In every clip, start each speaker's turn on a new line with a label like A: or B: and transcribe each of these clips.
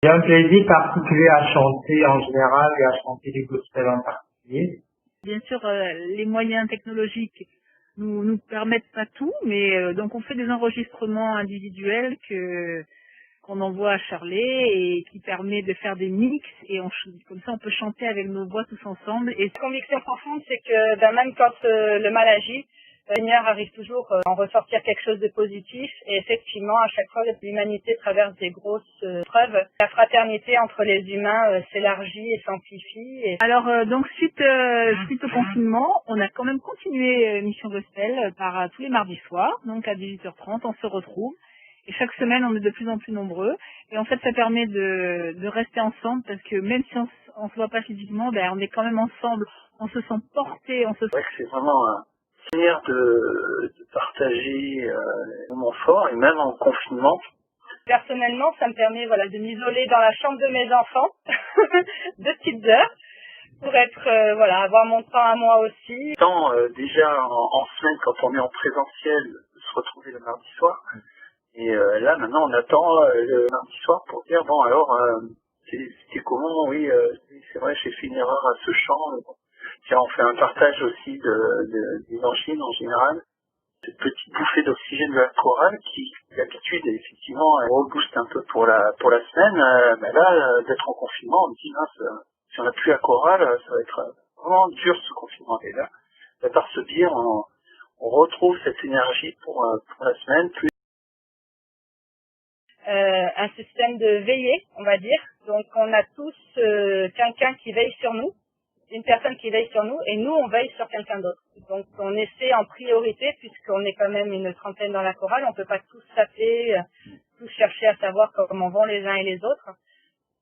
A: J'ai un plaisir particulier à chanter en général et à chanter du gospel en particulier.
B: Bien sûr, les moyens technologiques nous permettent pas tout, mais donc on fait des enregistrements individuels qu'on envoie à Charlet et qui permet de faire des mix et comme ça on peut chanter avec nos voix tous ensemble. Et
C: la conviction profonde, c'est que même quand le mal agit, le Seigneur arrive toujours à en ressortir quelque chose de positif. Et effectivement, à chaque fois, l'humanité traverse des grosses preuves. La fraternité entre les humains s'élargit et s'amplifie.
B: Alors, donc suite au confinement, on a quand même continué Mission Gospel par tous les mardis soirs, donc à 18h30, on se retrouve. Et chaque semaine, on est de plus en plus nombreux. Et en fait, ça permet de rester ensemble parce que même si on se voit pas physiquement, on est quand même ensemble. On se sent porté.
D: C'est vrai que c'est vraiment un plaisir de partager des moments forts et même en confinement.
C: Personnellement, ça me permet de m'isoler dans la chambre de mes enfants, 2 petites heures, pour être avoir mon temps à moi aussi.
D: Déjà en semaine, quand on est en présentiel, se retrouver le mardi soir. Et là, maintenant, on attend le mardi soir pour dire, bon, alors, c'était comment? Oui, c'est vrai, j'ai fait une erreur à ce chant. Tiens, on fait un partage aussi des angines en général. Cette petite bouffée d'oxygène de la chorale qui d'habitude, effectivement, rebooste un peu pour la semaine. Là, d'être en confinement, on me dit, mince, si on n'a plus la chorale, ça va être vraiment dur ce confinement. Et là, par ce biais, on retrouve cette énergie pour la semaine.
C: Un système de veillée, on va dire. Donc on a tous quelqu'un qui veille sur nous, une personne qui veille sur nous, et nous on veille sur quelqu'un d'autre. Donc on essaie en priorité, puisqu'on est quand même une trentaine dans la chorale, on peut pas tous s'appeler, tous chercher à savoir comment vont les uns et les autres.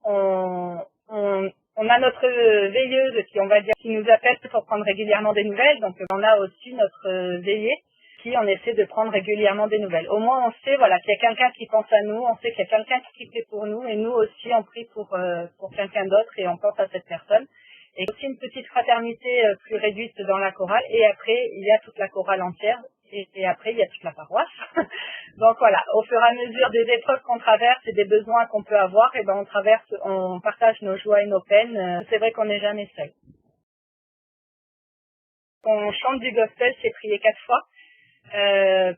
C: On a notre veilleuse qui nous appelle pour prendre régulièrement des nouvelles, donc on a aussi notre veillée qui on essaie de prendre régulièrement des nouvelles. Au moins on sait qu'il y a quelqu'un qui pense à nous, on sait qu'il y a quelqu'un qui prie pour nous, et nous aussi on prie pour quelqu'un d'autre et on pense à cette personne. Et aussi une petite fraternité plus réduite dans la chorale, et après il y a toute la chorale entière, et après il y a toute la paroisse. Donc voilà, au fur et à mesure des épreuves qu'on traverse et des besoins qu'on peut avoir, et on partage nos joies et nos peines. C'est vrai qu'on n'est jamais seul. On chante du gospel, c'est prier 4 fois.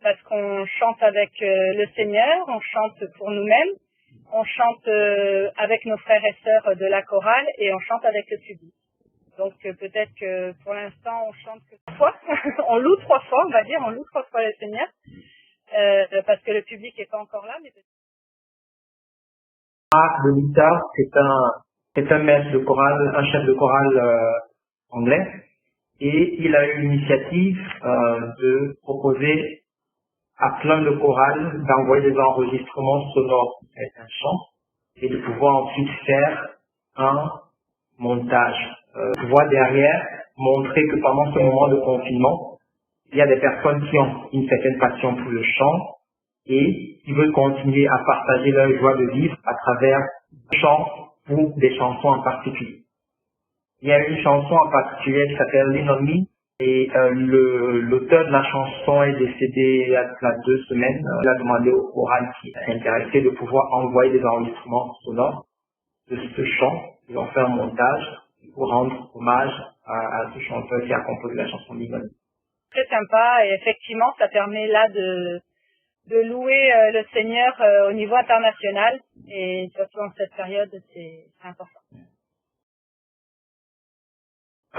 C: Parce qu'on chante avec le Seigneur, on chante pour nous-mêmes, on chante avec nos frères et sœurs de la chorale, et on chante avec le public. Donc peut-être que pour l'instant on chante que 3 fois, on loue 3 fois, on va dire, on loue 3 fois le Seigneur, parce que le public n'est pas encore là. Mais
A: Marc Belita, c'est un maître de chorale, un chef de chorale anglais. Et il a eu l'initiative de proposer à plein de chorales d'envoyer des enregistrements sonores de certains chants et de pouvoir ensuite faire un montage. Pouvoir derrière montrer que pendant ce moment de confinement, il y a des personnes qui ont une certaine passion pour le chant et qui veulent continuer à partager leur joie de vivre à travers des chants ou des chansons en particulier. Il y a une chanson en particulier qui s'appelle Lean on Me, et l'auteur de la chanson est décédé il y a 2 semaines. Il a demandé au choral qui est intéressé de pouvoir envoyer des enregistrements sonores de ce chant. Ils ont fait un montage pour rendre hommage à ce chanteur qui a composé la chanson Lean on Me.
C: Très sympa, et effectivement ça permet là de louer le Seigneur au niveau international, et surtout en cette période c'est important.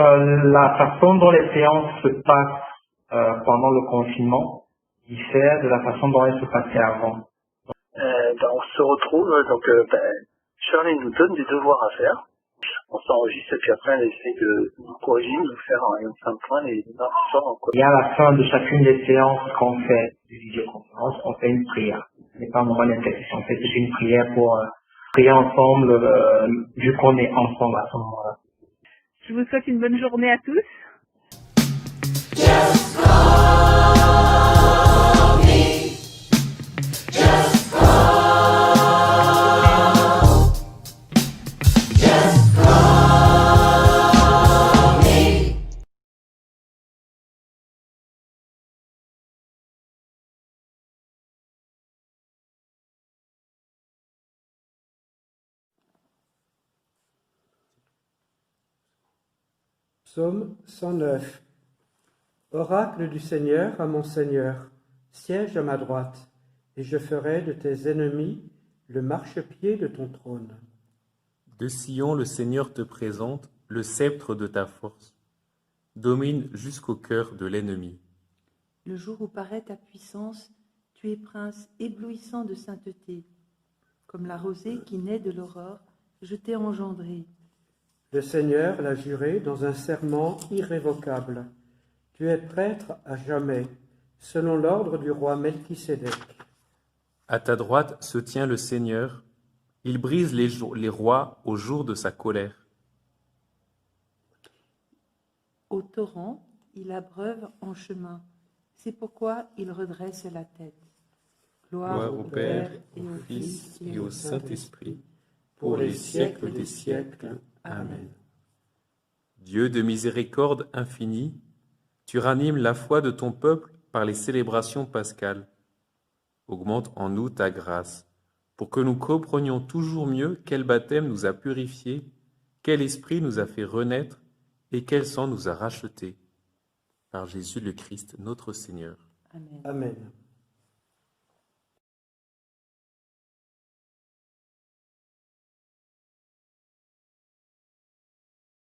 A: La façon dont les séances se passent pendant le confinement diffère de la façon dont elles se passaient avant.
D: On se retrouve, Charlie nous donne des devoirs à faire. On s'enregistre et puis après elle essaie de nous corriger, de nous faire un point les mardis soirs.
A: Et à la fin de chacune des séances qu'on fait de vidéoconférence, on fait une prière. Ce n'est pas un moment d'intercession, c'est une prière pour prier ensemble, vu qu'on est ensemble à ce moment-là.
B: Je vous souhaite une bonne journée à tous.
E: Psaume 109. Oracle du Seigneur à mon Seigneur, siège à ma droite, et je ferai de tes ennemis le marchepied de ton trône.
F: De Sion, le Seigneur te présente le sceptre de ta force. Domine jusqu'au cœur de l'ennemi.
G: Le jour où paraît ta puissance, tu es prince éblouissant de sainteté. Comme la rosée qui naît de l'aurore, je t'ai engendré.
E: Le Seigneur l'a juré dans un serment irrévocable. Tu es prêtre à jamais, selon l'ordre du roi Melchisédek.
F: À ta droite se tient le Seigneur. Il brise les rois au jour de sa colère.
G: Au torrent, il abreuve en chemin. C'est pourquoi il redresse la tête.
F: Gloire au Père,
G: et
F: au
G: au
F: Fils
G: Fils
F: et au Saint-Esprit,
E: pour les siècles des siècles.
G: Amen.
F: Dieu de miséricorde infinie, tu ranimes la foi de ton peuple par les célébrations pascales. Augmente en nous ta grâce, pour que nous comprenions toujours mieux quel baptême nous a purifiés, quel esprit nous a fait renaître et quel sang nous a rachetés. Par Jésus le Christ, notre Seigneur.
G: Amen.
E: Amen.